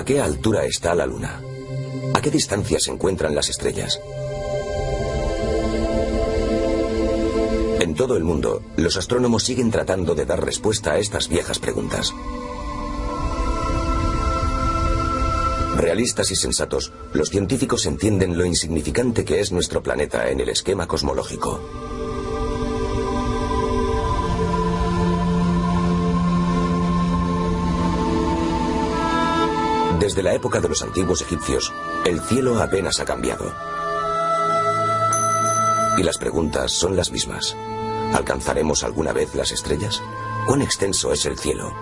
qué altura está la Luna? ¿A qué distancia se encuentran las estrellas? En todo el mundo, los astrónomos siguen tratando de dar respuesta a estas viejas preguntas. Realistas y sensatos, los científicos entienden lo insignificante que es nuestro planeta en el esquema cosmológico. Desde la época de los antiguos egipcios, el cielo apenas ha cambiado. Y las preguntas son las mismas. ¿Alcanzaremos alguna vez las estrellas? ¿Cuán extenso es el cielo?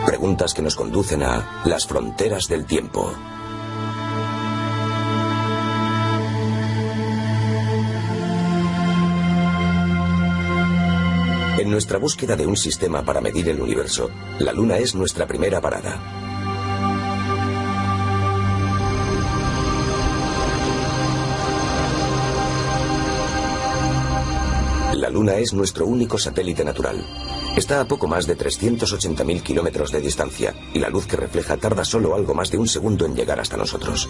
Preguntas que nos conducen a las fronteras del tiempo. En nuestra búsqueda de un sistema para medir el universo, la Luna es nuestra primera parada. La Luna es nuestro único satélite natural. Está a poco más de 380.000 kilómetros de distancia y la luz que refleja tarda solo algo más de un segundo en llegar hasta nosotros.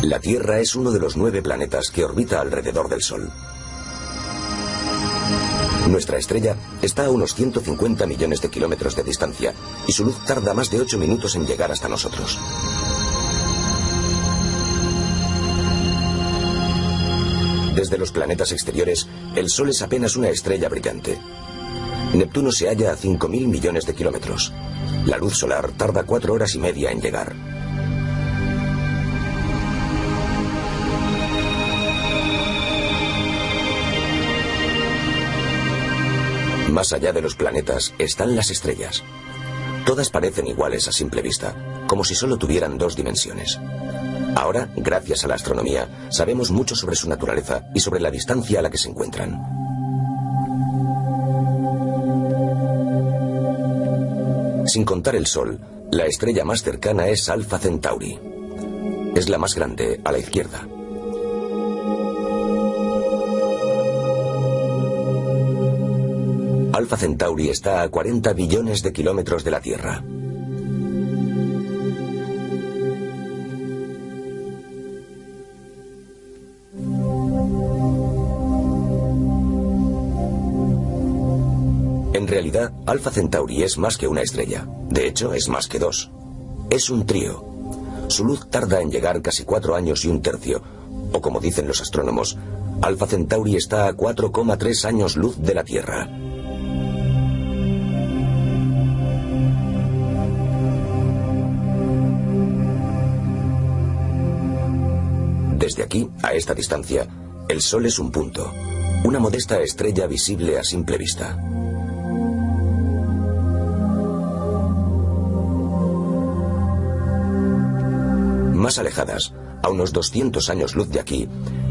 La Tierra es uno de los 9 planetas que orbita alrededor del Sol. Nuestra estrella está a unos 150 millones de kilómetros de distancia y su luz tarda más de 8 minutos en llegar hasta nosotros. Desde los planetas exteriores, el Sol es apenas una estrella brillante. Neptuno se halla a 5.000 millones de kilómetros. La luz solar tarda 4 horas y media en llegar. Más allá de los planetas están las estrellas. Todas parecen iguales a simple vista, como si solo tuvieran 2 dimensiones. Ahora, gracias a la astronomía, sabemos mucho sobre su naturaleza y sobre la distancia a la que se encuentran. Sin contar el Sol, la estrella más cercana es Alpha Centauri. Es la más grande, a la izquierda. Alpha Centauri está a 40 billones de kilómetros de la Tierra. En realidad, Alpha Centauri es más que una estrella. De hecho, es más que 2. Es un trío. Su luz tarda en llegar casi 4 años y un tercio. O como dicen los astrónomos, Alpha Centauri está a 4,3 años luz de la Tierra. Desde aquí, a esta distancia, el Sol es un punto, una modesta estrella visible a simple vista. Más alejadas, a unos 200 años luz de aquí,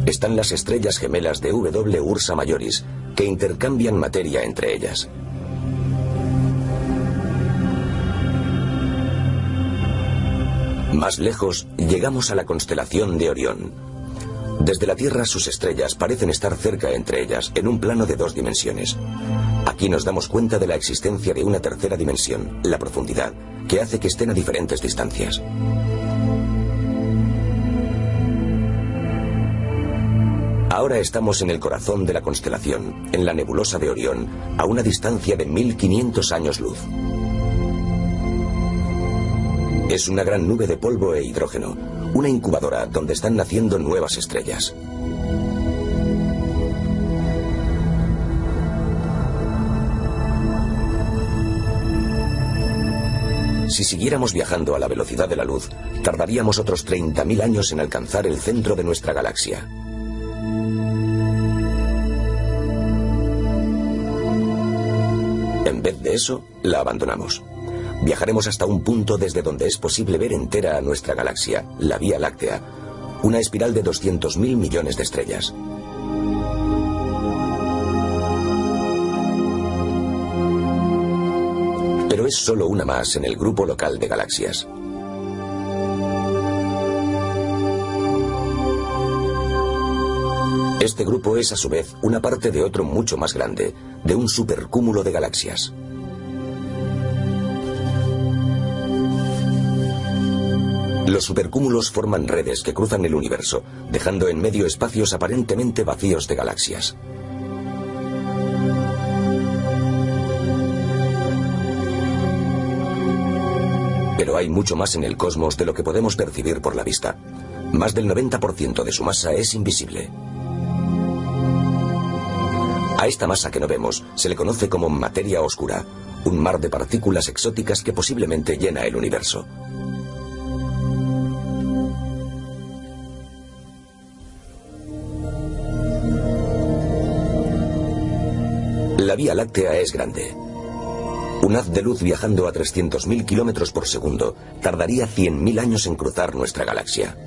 están las estrellas gemelas de W Ursa Majoris, que intercambian materia entre ellas. Más lejos, llegamos a la constelación de Orión. Desde la Tierra sus estrellas parecen estar cerca entre ellas, en un plano de 2 dimensiones. Aquí nos damos cuenta de la existencia de una tercera dimensión, la profundidad, que hace que estén a diferentes distancias. Ahora estamos en el corazón de la constelación, en la nebulosa de Orión, a una distancia de 1500 años luz. Es una gran nube de polvo e hidrógeno, una incubadora donde están naciendo nuevas estrellas. Si siguiéramos viajando a la velocidad de la luz, tardaríamos otros 30.000 años en alcanzar el centro de nuestra galaxia. En vez de eso, la abandonamos. Viajaremos hasta un punto desde donde es posible ver entera a nuestra galaxia, la Vía Láctea, una espiral de 200.000 millones de estrellas. Pero es solo una más en el grupo local de galaxias. Este grupo es a su vez una parte de otro mucho más grande, de un supercúmulo de galaxias. Los supercúmulos forman redes que cruzan el universo, dejando en medio espacios aparentemente vacíos de galaxias. Pero hay mucho más en el cosmos de lo que podemos percibir por la vista. Más del 90% de su masa es invisible. A esta masa que no vemos se le conoce como materia oscura, un mar de partículas exóticas que posiblemente llena el universo. La Vía Láctea es grande. Un haz de luz viajando a 300.000 kilómetros por segundo tardaría 100.000 años en cruzar nuestra galaxia.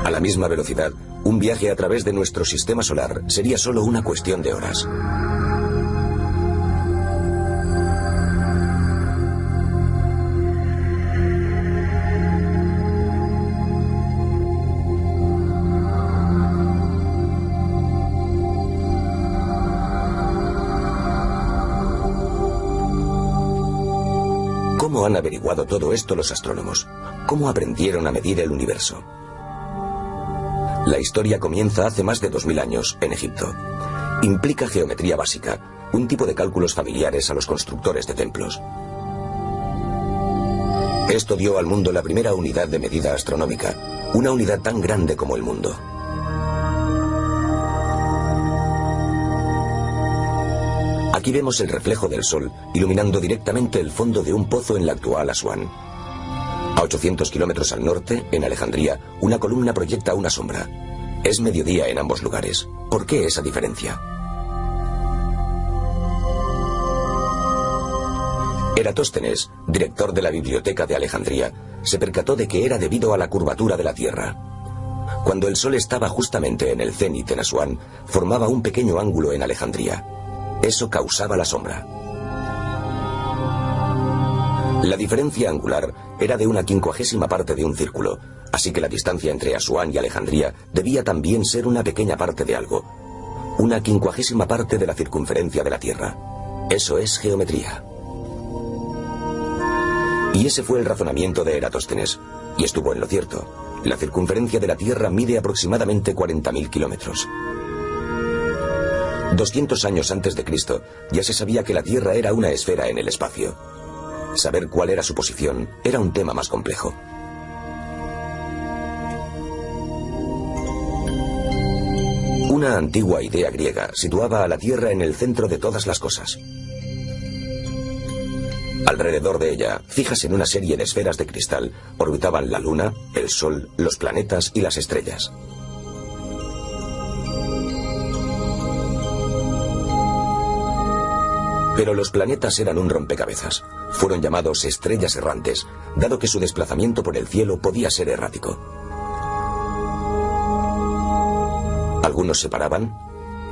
A la misma velocidad, un viaje a través de nuestro sistema solar sería solo una cuestión de horas. ¿Cómo han averiguado todo esto los astrónomos? ¿Cómo aprendieron a medir el universo? La historia comienza hace más de 2000 años, en Egipto. Implica geometría básica, un tipo de cálculos familiares a los constructores de templos. Esto dio al mundo la primera unidad de medida astronómica, una unidad tan grande como el mundo. Aquí vemos el reflejo del sol iluminando directamente el fondo de un pozo en la actual Asuán. A 800 kilómetros al norte, en Alejandría, una columna proyecta una sombra. Es mediodía en ambos lugares. ¿Por qué esa diferencia? Eratóstenes, director de la biblioteca de Alejandría, se percató de que era debido a la curvatura de la Tierra. Cuando el sol estaba justamente en el cénit en Asuán, formaba un pequeño ángulo en Alejandría. Eso causaba la sombra. La diferencia angular era de 1/50 parte de un círculo, así que la distancia entre Asuán y Alejandría debía también ser una pequeña parte de algo. 1/50 parte de la circunferencia de la Tierra. Eso es geometría. Y ese fue el razonamiento de Eratóstenes, y estuvo en lo cierto. La circunferencia de la Tierra mide aproximadamente 40.000 kilómetros. 200 años antes de Cristo, ya se sabía que la Tierra era una esfera en el espacio. Saber cuál era su posición era un tema más complejo. Una antigua idea griega situaba a la Tierra en el centro de todas las cosas. Alrededor de ella, fijas en una serie de esferas de cristal, orbitaban la Luna, el Sol, los planetas y las estrellas. Pero los planetas eran un rompecabezas. Fueron llamados estrellas errantes, dado que su desplazamiento por el cielo podía ser errático. Algunos se paraban,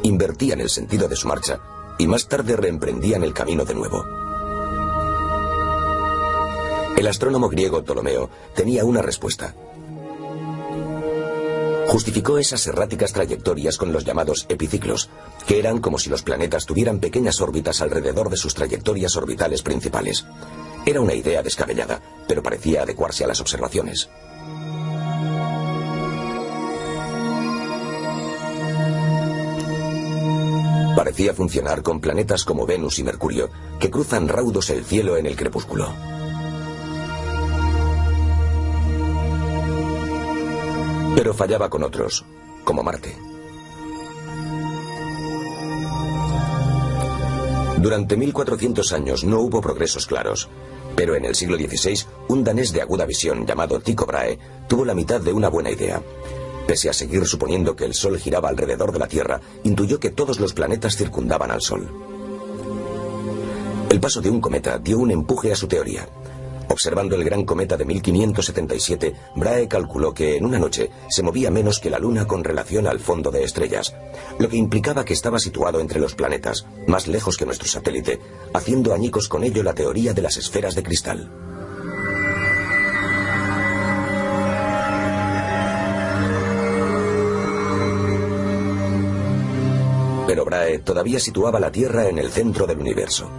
invertían el sentido de su marcha y más tarde reemprendían el camino de nuevo. El astrónomo griego Ptolomeo tenía una respuesta. Justificó esas erráticas trayectorias con los llamados epiciclos, que eran como si los planetas tuvieran pequeñas órbitas alrededor de sus trayectorias orbitales principales. Era una idea descabellada, pero parecía adecuarse a las observaciones. Parecía funcionar con planetas como Venus y Mercurio, que cruzan raudos el cielo en el crepúsculo. Pero fallaba con otros, como Marte. Durante 1400 años no hubo progresos claros, pero en el siglo XVI, un danés de aguda visión llamado Tycho Brahe tuvo la mitad de una buena idea. Pese a seguir suponiendo que el Sol giraba alrededor de la Tierra, intuyó que todos los planetas circundaban al Sol. El paso de un cometa dio un empuje a su teoría. Observando el gran cometa de 1577, Brahe calculó que en una noche se movía menos que la Luna con relación al fondo de estrellas, lo que implicaba que estaba situado entre los planetas, más lejos que nuestro satélite, haciendo añicos con ello la teoría de las esferas de cristal. Pero Brahe todavía situaba la Tierra en el centro del universo.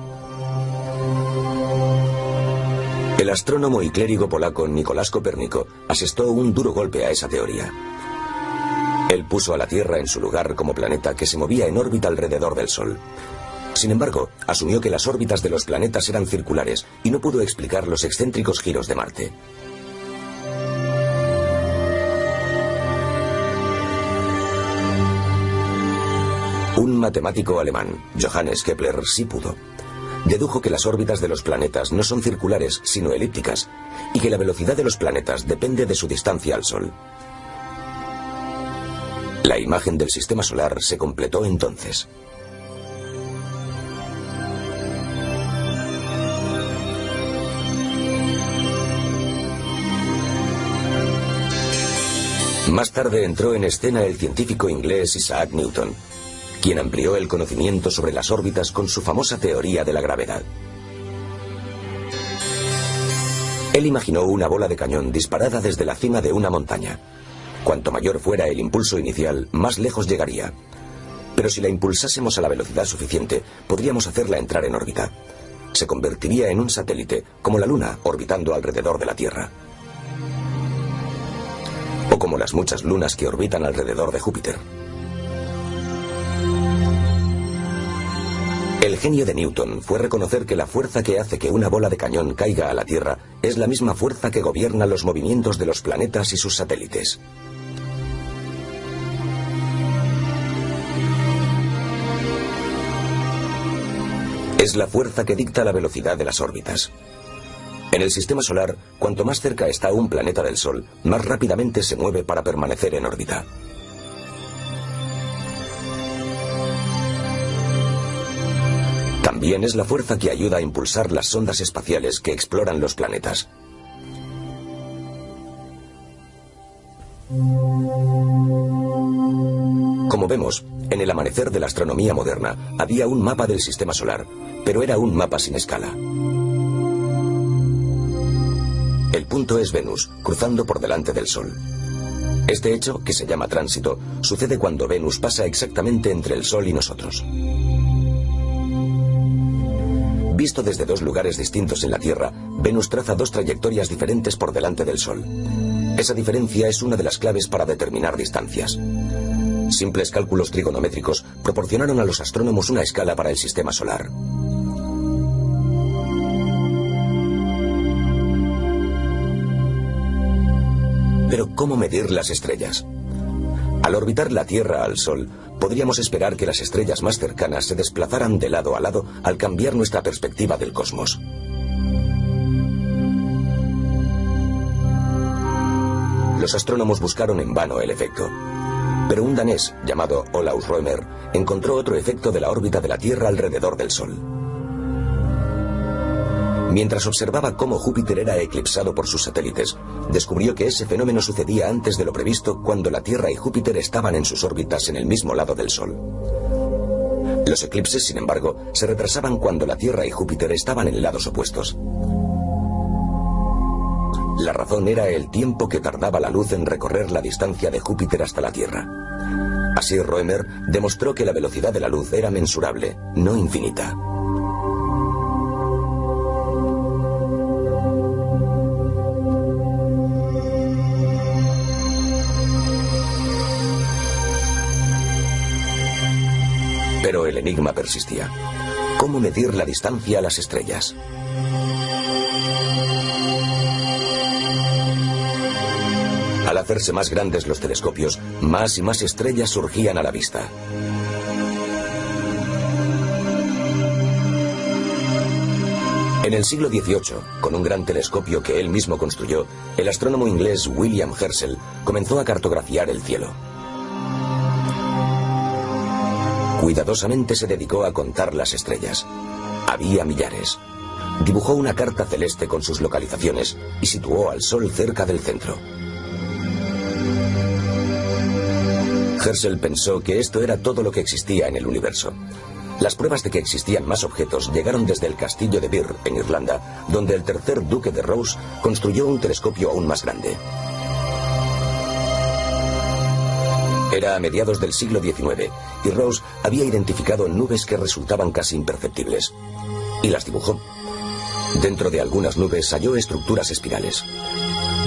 El astrónomo y clérigo polaco Nicolás Copérnico asestó un duro golpe a esa teoría. Él puso a la Tierra en su lugar como planeta que se movía en órbita alrededor del Sol. Sin embargo, asumió que las órbitas de los planetas eran circulares y no pudo explicar los excéntricos giros de Marte. Un matemático alemán, Johannes Kepler, sí pudo. Dedujo que las órbitas de los planetas no son circulares, sino elípticas, y que la velocidad de los planetas depende de su distancia al Sol. La imagen del sistema solar se completó entonces. Más tarde entró en escena el científico inglés Isaac Newton, quien amplió el conocimiento sobre las órbitas con su famosa teoría de la gravedad. Él imaginó una bola de cañón disparada desde la cima de una montaña. Cuanto mayor fuera el impulso inicial, más lejos llegaría. Pero si la impulsásemos a la velocidad suficiente, podríamos hacerla entrar en órbita. Se convertiría en un satélite, como la Luna, orbitando alrededor de la Tierra. O como las muchas lunas que orbitan alrededor de Júpiter. El genio de Newton fue reconocer que la fuerza que hace que una bola de cañón caiga a la Tierra es la misma fuerza que gobierna los movimientos de los planetas y sus satélites. Es la fuerza que dicta la velocidad de las órbitas. En el sistema solar, cuanto más cerca está un planeta del Sol, más rápidamente se mueve para permanecer en órbita. También es la fuerza que ayuda a impulsar las sondas espaciales que exploran los planetas. Como vemos, en el amanecer de la astronomía moderna había un mapa del sistema solar, pero era un mapa sin escala. El punto es Venus, cruzando por delante del Sol. Este hecho, que se llama tránsito, sucede cuando Venus pasa exactamente entre el Sol y nosotros. Visto desde dos lugares distintos en la Tierra, Venus traza dos trayectorias diferentes por delante del Sol. Esa diferencia es una de las claves para determinar distancias. Simples cálculos trigonométricos proporcionaron a los astrónomos una escala para el sistema solar. Pero ¿cómo medir las estrellas? Al orbitar la Tierra al Sol, podríamos esperar que las estrellas más cercanas se desplazaran de lado a lado al cambiar nuestra perspectiva del cosmos. Los astrónomos buscaron en vano el efecto. Pero un danés llamado Olaus Rømer encontró otro efecto de la órbita de la Tierra alrededor del Sol. Mientras observaba cómo Júpiter era eclipsado por sus satélites, descubrió que ese fenómeno sucedía antes de lo previsto cuando la Tierra y Júpiter estaban en sus órbitas en el mismo lado del Sol. Los eclipses, sin embargo, se retrasaban cuando la Tierra y Júpiter estaban en lados opuestos. La razón era el tiempo que tardaba la luz en recorrer la distancia de Júpiter hasta la Tierra. Así Rømer demostró que la velocidad de la luz era mensurable, no infinita. Pero el enigma persistía. ¿Cómo medir la distancia a las estrellas? Al hacerse más grandes los telescopios, más y más estrellas surgían a la vista. En el siglo XVIII, con un gran telescopio que él mismo construyó, el astrónomo inglés William Herschel comenzó a cartografiar el cielo. Cuidadosamente se dedicó a contar las estrellas. Había millares. Dibujó una carta celeste con sus localizaciones y situó al Sol cerca del centro. Herschel pensó que esto era todo lo que existía en el universo. Las pruebas de que existían más objetos llegaron desde el castillo de Birr, en Irlanda, donde el tercer duque de Rose construyó un telescopio aún más grande. Era a mediados del siglo XIX, y Rose había identificado nubes que resultaban casi imperceptibles. Y las dibujó. Dentro de algunas nubes halló estructuras espirales.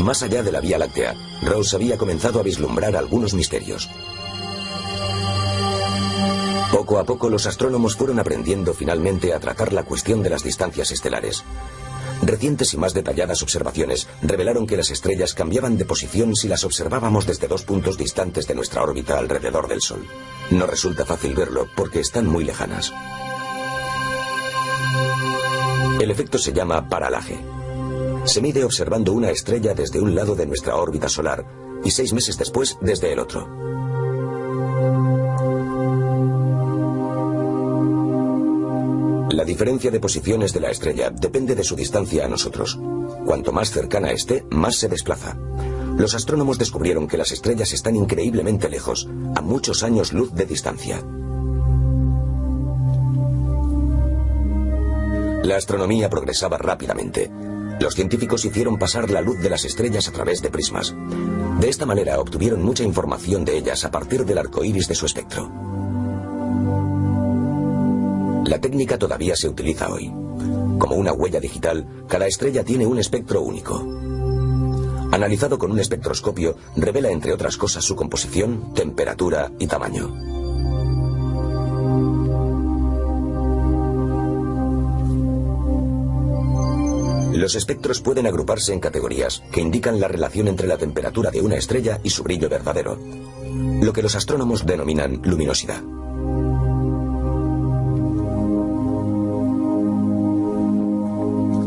Más allá de la Vía Láctea, Rose había comenzado a vislumbrar algunos misterios. Poco a poco los astrónomos fueron aprendiendo finalmente a tratar la cuestión de las distancias estelares. Recientes y más detalladas observaciones revelaron que las estrellas cambiaban de posición si las observábamos desde 2 puntos distantes de nuestra órbita alrededor del Sol. No resulta fácil verlo porque están muy lejanas. El efecto se llama paralaje. Se mide observando una estrella desde un lado de nuestra órbita solar y 6 meses después desde el otro. La diferencia de posiciones de la estrella depende de su distancia a nosotros. Cuanto más cercana esté, más se desplaza. Los astrónomos descubrieron que las estrellas están increíblemente lejos, a muchos años luz de distancia. La astronomía progresaba rápidamente. Los científicos hicieron pasar la luz de las estrellas a través de prismas. De esta manera obtuvieron mucha información de ellas a partir del arco iris de su espectro. La técnica todavía se utiliza hoy. Como una huella digital, cada estrella tiene un espectro único. Analizado con un espectroscopio, revela entre otras cosas su composición, temperatura y tamaño. Los espectros pueden agruparse en categorías que indican la relación entre la temperatura de una estrella y su brillo verdadero, lo que los astrónomos denominan luminosidad.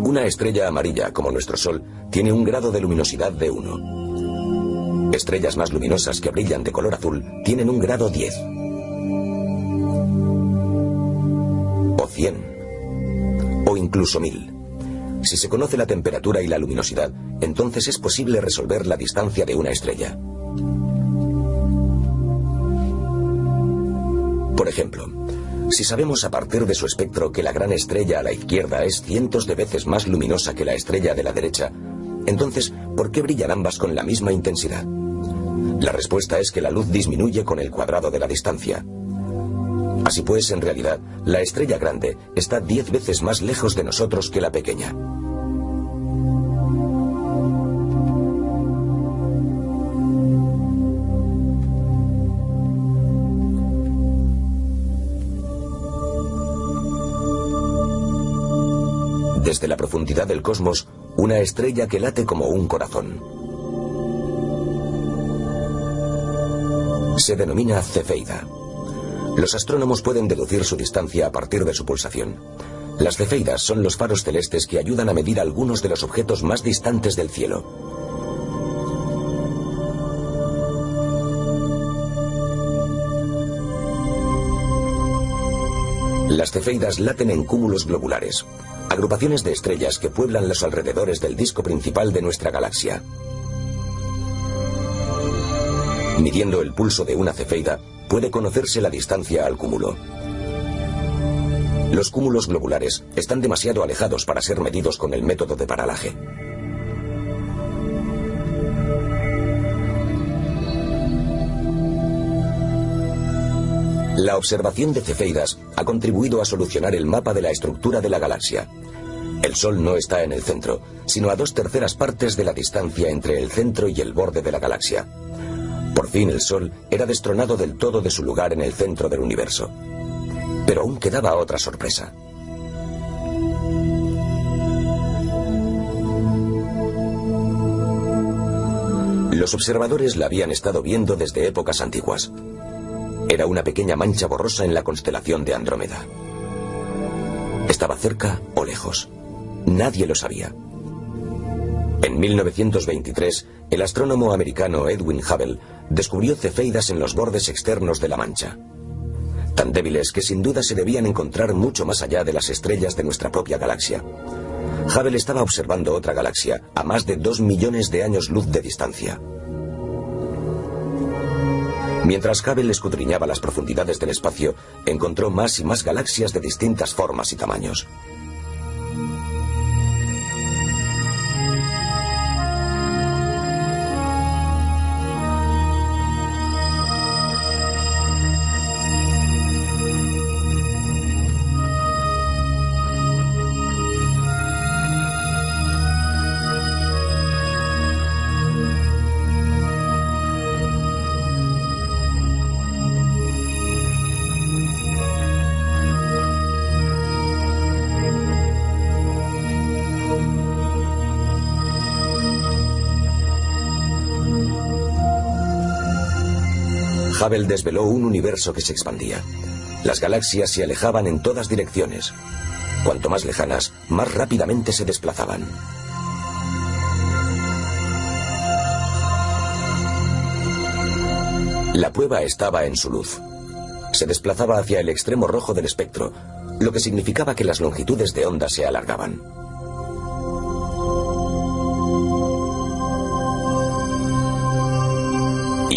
Una estrella amarilla, como nuestro Sol, tiene un grado de luminosidad de 1. Estrellas más luminosas que brillan de color azul tienen un grado 10. O 100. O incluso 1000. Si se conoce la temperatura y la luminosidad, entonces es posible resolver la distancia de una estrella. Por ejemplo, si sabemos a partir de su espectro que la gran estrella a la izquierda es cientos de veces más luminosa que la estrella de la derecha, entonces, ¿por qué brillan ambas con la misma intensidad? La respuesta es que la luz disminuye con el cuadrado de la distancia. Así pues, en realidad, la estrella grande está 10 veces más lejos de nosotros que la pequeña. Desde la profundidad del cosmos, una estrella que late como un corazón. Se denomina cefeida. Los astrónomos pueden deducir su distancia a partir de su pulsación. Las cefeidas son los faros celestes que ayudan a medir algunos de los objetos más distantes del cielo. Las cefeidas laten en cúmulos globulares, agrupaciones de estrellas que pueblan los alrededores del disco principal de nuestra galaxia. Midiendo el pulso de una cefeida, puede conocerse la distancia al cúmulo. Los cúmulos globulares están demasiado alejados para ser medidos con el método de paralaje. La observación de cefeidas ha contribuido a solucionar el mapa de la estructura de la galaxia. El Sol no está en el centro, sino a 2/3 partes de la distancia entre el centro y el borde de la galaxia. Por fin el Sol era destronado del todo de su lugar en el centro del universo. Pero aún quedaba otra sorpresa. Los observadores la habían estado viendo desde épocas antiguas. Era una pequeña mancha borrosa en la constelación de Andrómeda. Estaba cerca o lejos. Nadie lo sabía. En 1923, el astrónomo americano Edwin Hubble descubrió cefeidas en los bordes externos de la mancha. Tan débiles que sin duda se debían encontrar mucho más allá de las estrellas de nuestra propia galaxia. Hubble estaba observando otra galaxia a más de 2 millones de años luz de distancia. Mientras Hubble escudriñaba las profundidades del espacio, encontró más y más galaxias de distintas formas y tamaños. Hubble desveló un universo que se expandía. Las galaxias se alejaban en todas direcciones. Cuanto más lejanas, más rápidamente se desplazaban. La prueba estaba en su luz. Se desplazaba hacia el extremo rojo del espectro, lo que significaba que las longitudes de onda se alargaban.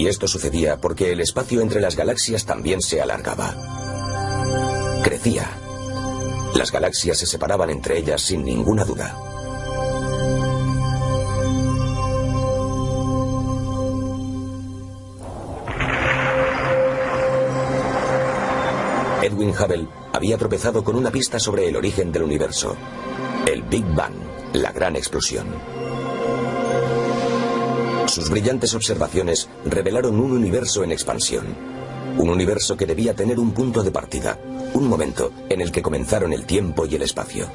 Y esto sucedía porque el espacio entre las galaxias también se alargaba. Crecía. Las galaxias se separaban entre ellas sin ninguna duda. Edwin Hubble había tropezado con una pista sobre el origen del universo. El Big Bang, la gran explosión. Sus brillantes observaciones revelaron un universo en expansión. Un universo que debía tener un punto de partida, un momento en el que comenzaron el tiempo y el espacio.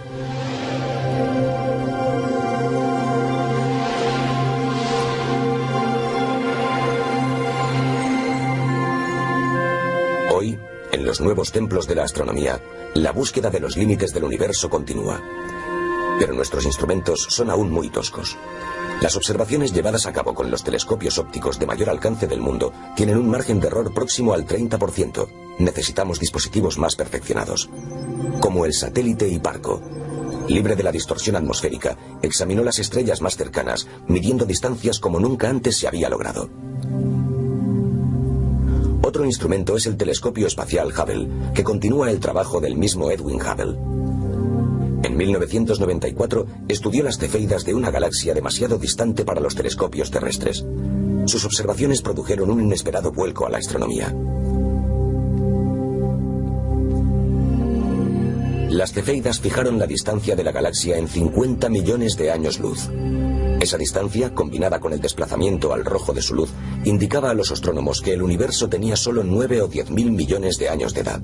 Hoy, en los nuevos templos de la astronomía, la búsqueda de los límites del universo continúa. Pero nuestros instrumentos son aún muy toscos. Las observaciones llevadas a cabo con los telescopios ópticos de mayor alcance del mundo tienen un margen de error próximo al 30%. Necesitamos dispositivos más perfeccionados. Como el satélite Hiparco. Libre de la distorsión atmosférica, examinó las estrellas más cercanas, midiendo distancias como nunca antes se había logrado. Otro instrumento es el telescopio espacial Hubble, que continúa el trabajo del mismo Edwin Hubble. En 1994 estudió las cefeidas de una galaxia demasiado distante para los telescopios terrestres. Sus observaciones produjeron un inesperado vuelco a la astronomía. Las cefeidas fijaron la distancia de la galaxia en 50 millones de años luz. Esa distancia, combinada con el desplazamiento al rojo de su luz, indicaba a los astrónomos que el universo tenía solo 9 o 10.000 millones de años de edad.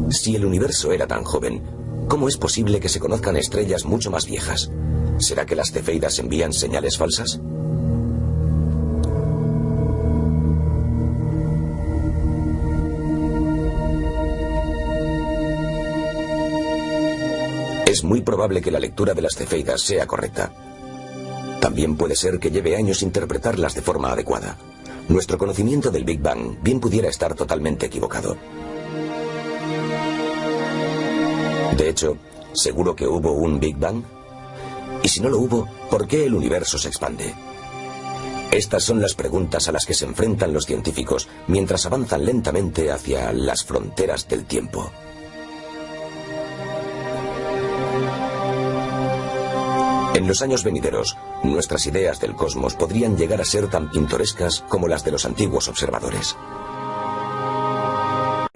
Si el universo era tan joven, ¿cómo es posible que se conozcan estrellas mucho más viejas? ¿Será que las cefeidas envían señales falsas? Es muy probable que la lectura de las cefeidas sea correcta. También puede ser que lleve años interpretarlas de forma adecuada. Nuestro conocimiento del Big Bang bien pudiera estar totalmente equivocado. De hecho, ¿seguro que hubo un Big Bang? Y si no lo hubo, ¿por qué el universo se expande? Estas son las preguntas a las que se enfrentan los científicos mientras avanzan lentamente hacia las fronteras del tiempo. En los años venideros, nuestras ideas del cosmos podrían llegar a ser tan pintorescas como las de los antiguos observadores.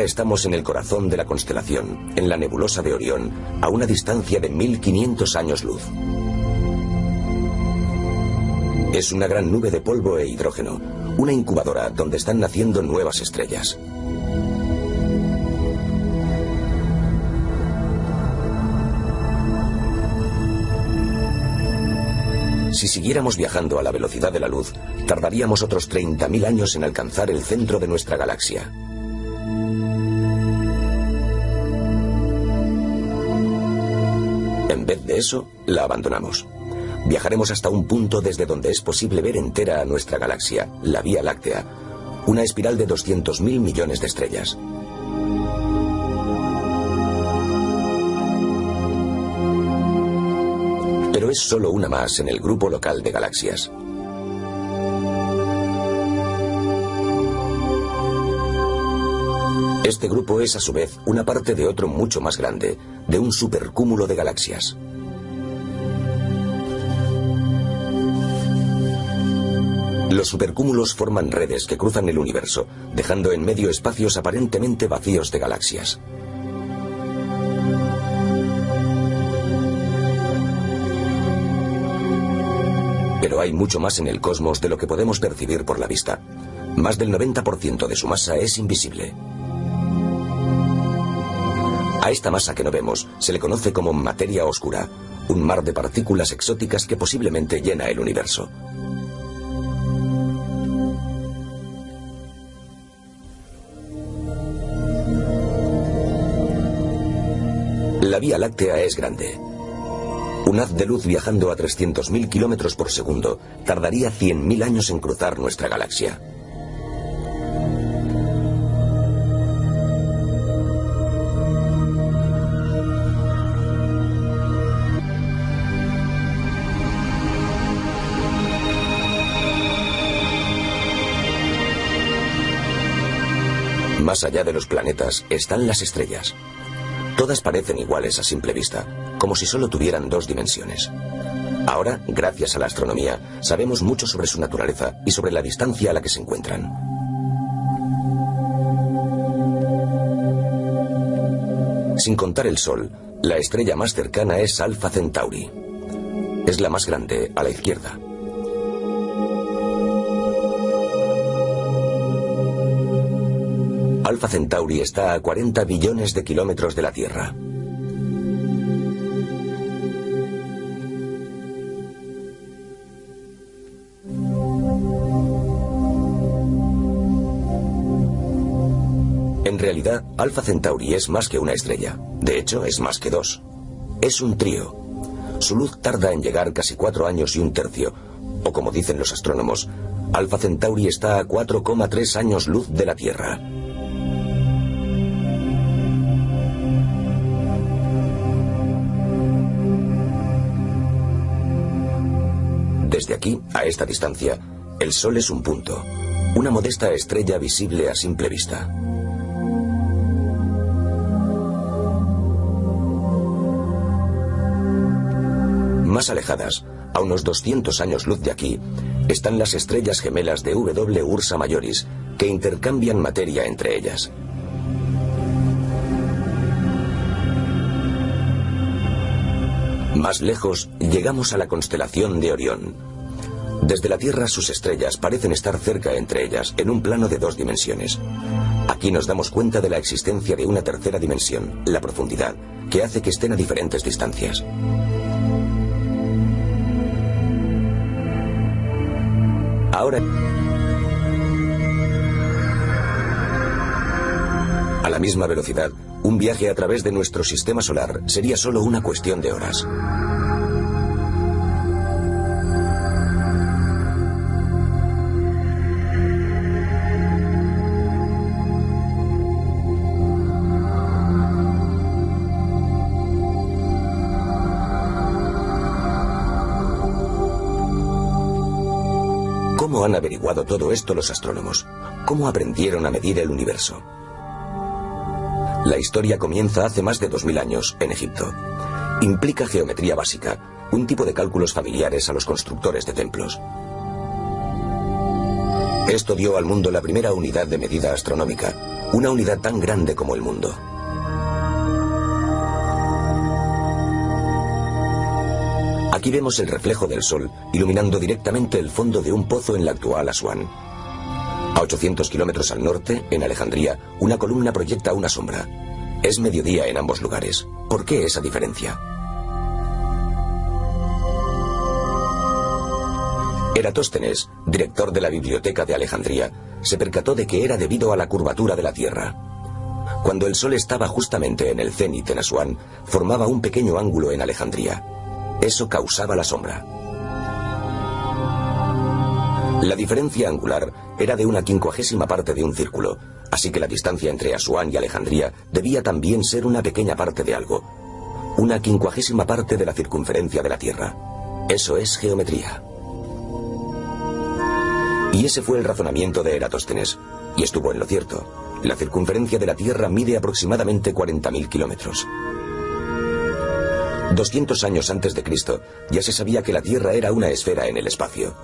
Estamos en el corazón de la constelación, en la nebulosa de Orión, a una distancia de 1500 años luz. Es una gran nube de polvo e hidrógeno, una incubadora donde están naciendo nuevas estrellas. Si siguiéramos viajando a la velocidad de la luz, tardaríamos otros 30.000 años en alcanzar el centro de nuestra galaxia. En vez de eso, la abandonamos. Viajaremos hasta un punto desde donde es posible ver entera a nuestra galaxia, la Vía Láctea, una espiral de 200.000 millones de estrellas. pero es solo una más en el grupo local de galaxias. Este grupo es a su vez una parte de otro mucho más grande, de un supercúmulo de galaxias. Los supercúmulos forman redes que cruzan el universo, dejando en medio espacios aparentemente vacíos de galaxias. Pero hay mucho más en el cosmos de lo que podemos percibir por la vista. Más del 90% de su masa es invisible. A esta masa que no vemos se le conoce como materia oscura, un mar de partículas exóticas que posiblemente llena el universo. La Vía Láctea es grande. Un haz de luz viajando a 300.000 kilómetros por segundo tardaría 100.000 años en cruzar nuestra galaxia. Más allá de los planetas están las estrellas. Todas parecen iguales a simple vista, como si solo tuvieran dos dimensiones. Ahora, gracias a la astronomía, sabemos mucho sobre su naturaleza y sobre la distancia a la que se encuentran. Sin contar el Sol, la estrella más cercana es Alpha Centauri. Es la más grande, a la izquierda. Alpha Centauri está a 40 billones de kilómetros de la Tierra. En realidad, Alpha Centauri es más que una estrella. De hecho, es más que dos. Es un trío. Su luz tarda en llegar casi 4 años y un tercio, o como dicen los astrónomos, Alpha Centauri está a 4,3 años luz de la Tierra. Desde aquí, a esta distancia, el Sol es un punto, una modesta estrella visible a simple vista. Más alejadas, a unos 200 años luz de aquí, están las estrellas gemelas de W Ursa Majoris, que intercambian materia entre ellas. Más lejos, llegamos a la constelación de Orión. Desde la Tierra sus estrellas parecen estar cerca entre ellas, en un plano de 2 dimensiones. Aquí nos damos cuenta de la existencia de una tercera dimensión, la profundidad, que hace que estén a diferentes distancias. Ahora, a la misma velocidad, un viaje a través de nuestro sistema solar sería solo una cuestión de horas. ¿Cómo han averiguado todo esto los astrónomos? ¿Cómo aprendieron a medir el universo? La historia comienza hace más de 2000 años, en Egipto. Implica geometría básica, un tipo de cálculos familiares a los constructores de templos. Esto dio al mundo la primera unidad de medida astronómica, una unidad tan grande como el mundo. Aquí vemos el reflejo del Sol iluminando directamente el fondo de un pozo en la actual Asuán. A 800 kilómetros al norte, en Alejandría, una columna proyecta una sombra. Es mediodía en ambos lugares. ¿Por qué esa diferencia? Eratóstenes, director de la Biblioteca de Alejandría, se percató de que era debido a la curvatura de la Tierra. Cuando el Sol estaba justamente en el cénit en Asuán, formaba un pequeño ángulo en Alejandría. Eso causaba la sombra. La diferencia angular era de 1/50 parte de un círculo, así que la distancia entre Asuán y Alejandría debía también ser una pequeña parte de algo. una 50ª parte de la circunferencia de la Tierra. Eso es geometría. Y ese fue el razonamiento de Eratóstenes, y estuvo en lo cierto. La circunferencia de la Tierra mide aproximadamente 40.000 kilómetros. 200 años antes de Cristo ya se sabía que la Tierra era una esfera en el espacio.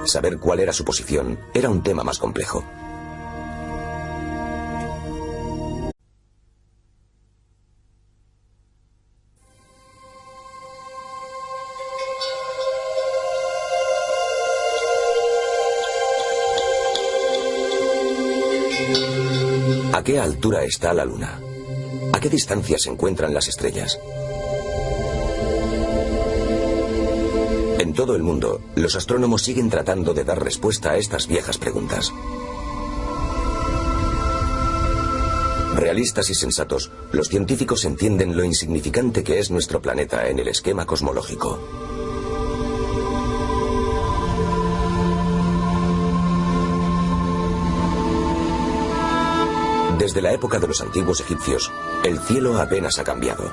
Saber cuál era su posición era un tema más complejo. ¿A qué altura está la Luna? ¿A qué distancia se encuentran las estrellas? En todo el mundo, los astrónomos siguen tratando de dar respuesta a estas viejas preguntas. Realistas y sensatos, los científicos entienden lo insignificante que es nuestro planeta en el esquema cosmológico. Desde la época de los antiguos egipcios, el cielo apenas ha cambiado.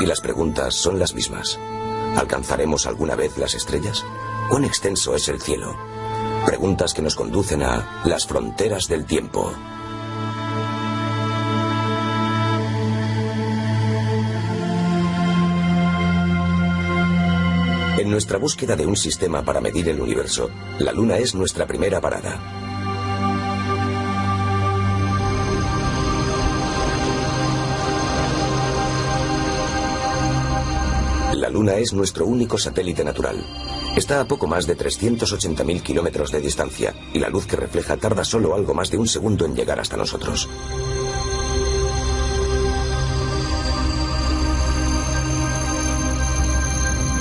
Y las preguntas son las mismas. ¿Alcanzaremos alguna vez las estrellas? ¿Cuán extenso es el cielo? Preguntas que nos conducen a las fronteras del tiempo. En nuestra búsqueda de un sistema para medir el universo, la Luna es nuestra primera parada. La Luna es nuestro único satélite natural. Está a poco más de 380.000 kilómetros de distancia y la luz que refleja tarda solo algo más de un segundo en llegar hasta nosotros.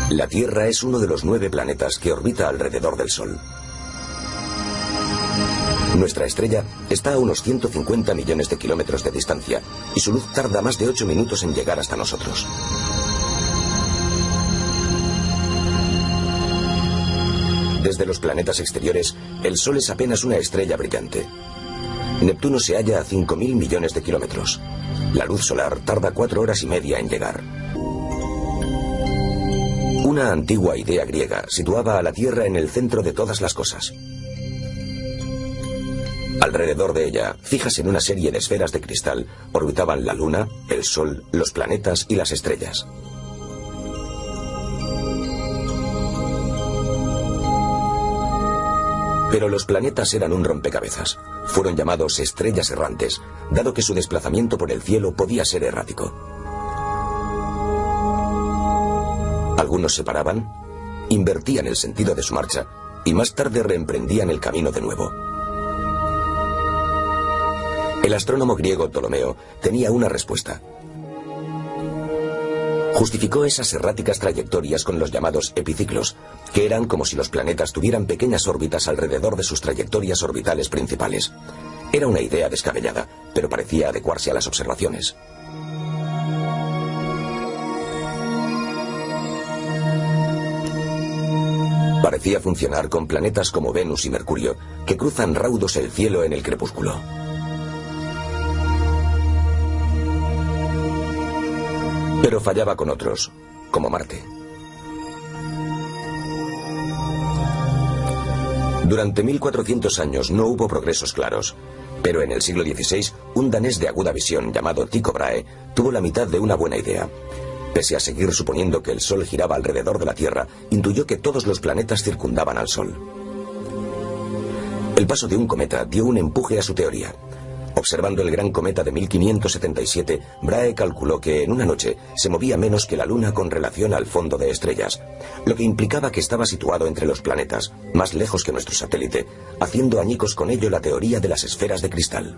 La Tierra es uno de los 9 planetas que orbita alrededor del Sol. Nuestra estrella está a unos 150 millones de kilómetros de distancia y su luz tarda más de 8 minutos en llegar hasta nosotros. Desde los planetas exteriores, el Sol es apenas una estrella brillante. Neptuno se halla a 5.000 millones de kilómetros. La luz solar tarda 4 horas y media en llegar. Una antigua idea griega situaba a la Tierra en el centro de todas las cosas. Alrededor de ella, fijas en una serie de esferas de cristal, orbitaban la Luna, el Sol, los planetas y las estrellas. Pero los planetas eran un rompecabezas. Fueron llamados estrellas errantes, dado que su desplazamiento por el cielo podía ser errático. Algunos se paraban, invertían el sentido de su marcha y más tarde reemprendían el camino de nuevo. El astrónomo griego Ptolomeo tenía una respuesta. Justificó esas erráticas trayectorias con los llamados epiciclos, que eran como si los planetas tuvieran pequeñas órbitas alrededor de sus trayectorias orbitales principales. Era una idea descabellada, pero parecía adecuarse a las observaciones. Parecía funcionar con planetas como Venus y Mercurio, que cruzan raudos el cielo en el crepúsculo. Pero fallaba con otros, como Marte. Durante 1400 años no hubo progresos claros, pero en el siglo XVI, un danés de aguda visión llamado Tycho Brahe tuvo la mitad de una buena idea. Pese a seguir suponiendo que el Sol giraba alrededor de la Tierra, intuyó que todos los planetas circundaban al Sol. El paso de un cometa dio un empuje a su teoría. Observando el gran cometa de 1577, Brahe calculó que en una noche se movía menos que la Luna con relación al fondo de estrellas, lo que implicaba que estaba situado entre los planetas, más lejos que nuestro satélite, haciendo añicos con ello la teoría de las esferas de cristal.